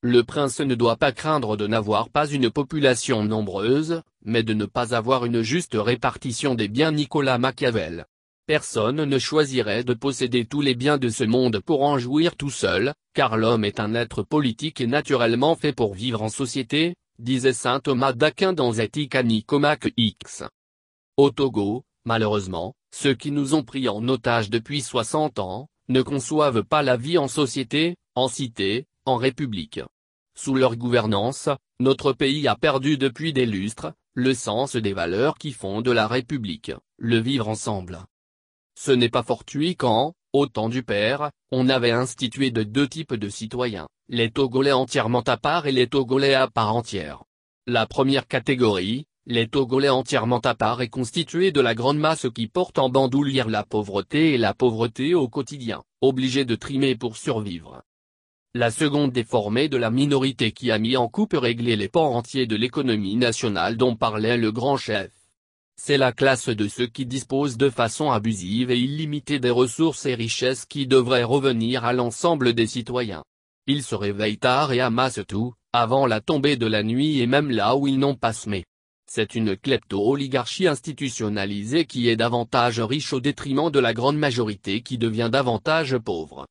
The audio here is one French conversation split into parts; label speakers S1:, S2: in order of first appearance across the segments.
S1: Le prince ne doit pas craindre de n'avoir pas une population nombreuse, mais de ne pas avoir une juste répartition des biens. Nicolas Machiavel. Personne ne choisirait de posséder tous les biens de ce monde pour en jouir tout seul, car l'homme est un être politique et naturellement fait pour vivre en société, disait saint Thomas d'Aquin dans Éthique Nicomaque X. Au Togo, malheureusement, ceux qui nous ont pris en otage depuis 60 ans, ne conçoivent pas la vie en société, en cité, en république. Sous leur gouvernance, notre pays a perdu depuis des lustres, le sens des valeurs qui font de la République, le vivre ensemble. Ce n'est pas fortuit quand, au temps du père, on avait institué deux types de citoyens, les Togolais entièrement à part et les Togolais à part entière. La première catégorie, les Togolais entièrement à part, est constituée de la grande masse qui porte en bandoulière la pauvreté et la pauvreté au quotidien, obligés de trimer pour survivre. La seconde est formée de la minorité qui a mis en coupe régler les pans entiers de l'économie nationale dont parlait le grand chef. C'est la classe de ceux qui disposent de façon abusive et illimitée des ressources et richesses qui devraient revenir à l'ensemble des citoyens. Ils se réveillent tard et amassent tout, avant la tombée de la nuit et même là où ils n'ont pas semé. C'est une klepto-oligarchie institutionnalisée qui est davantage riche au détriment de la grande majorité qui devient davantage pauvre.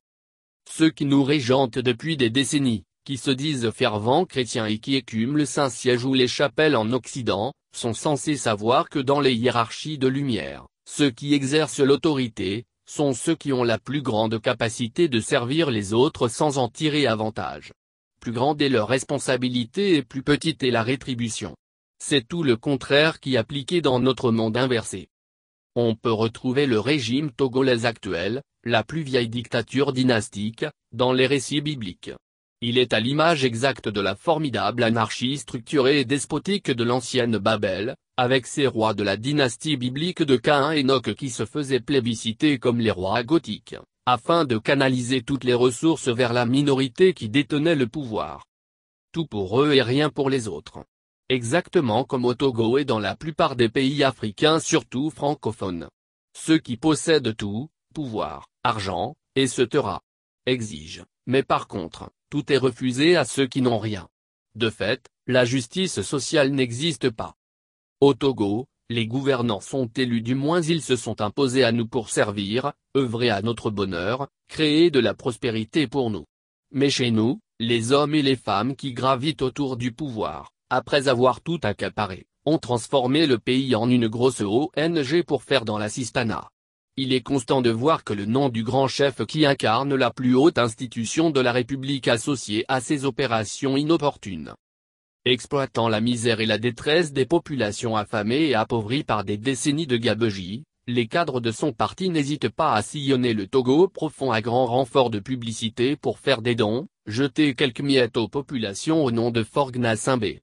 S1: Ceux qui nous régentent depuis des décennies, qui se disent fervents chrétiens et qui écument le Saint-Siège ou les chapelles en Occident, sont censés savoir que dans les hiérarchies de lumière, ceux qui exercent l'autorité, sont ceux qui ont la plus grande capacité de servir les autres sans en tirer avantage. Plus grande est leur responsabilité et plus petite est la rétribution. C'est tout le contraire qui est appliqué dans notre monde inversé. On peut retrouver le régime togolais actuel, la plus vieille dictature dynastique, dans les récits bibliques. Il est à l'image exacte de la formidable anarchie structurée et despotique de l'ancienne Babel, avec ses rois de la dynastie biblique de Caïn et Enoch qui se faisaient plébisciter comme les rois gothiques, afin de canaliser toutes les ressources vers la minorité qui détenait le pouvoir. Tout pour eux et rien pour les autres. Exactement comme au Togo et dans la plupart des pays africains surtout francophones. Ceux qui possèdent tout, pouvoir, argent, etc. exigent, mais par contre, tout est refusé à ceux qui n'ont rien. De fait, la justice sociale n'existe pas. Au Togo, les gouvernants sont élus, du moins ils se sont imposés à nous pour servir, œuvrer à notre bonheur, créer de la prospérité pour nous. Mais chez nous, les hommes et les femmes qui gravitent autour du pouvoir, après avoir tout accaparé, ont transformé le pays en une grosse ONG pour faire dans l'assistanat. Il est constant de voir que le nom du grand chef qui incarne la plus haute institution de la République associé à ces opérations inopportunes. Exploitant la misère et la détresse des populations affamées et appauvries par des décennies de gabegie, les cadres de son parti n'hésitent pas à sillonner le Togo profond à grand renfort de publicité pour faire des dons, jeter quelques miettes aux populations au nom de Forgnassinbé.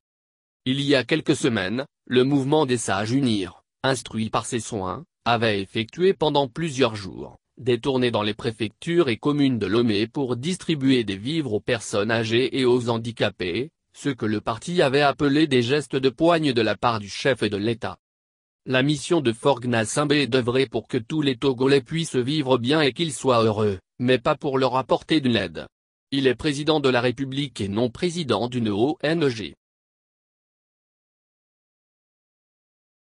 S1: Il y a quelques semaines, le mouvement des Sages Unir, instruit par ses soins, avait effectué pendant plusieurs jours, des tournées dans les préfectures et communes de Lomé pour distribuer des vivres aux personnes âgées et aux handicapés, ce que le parti avait appelé des gestes de poigne de la part du chef de l'État. La mission de Forgnassinbé est d'œuvrer pour que tous les Togolais puissent vivre bien et qu'ils soient heureux, mais pas pour leur apporter de l'aide. Il est président de la République et non président d'une ONG.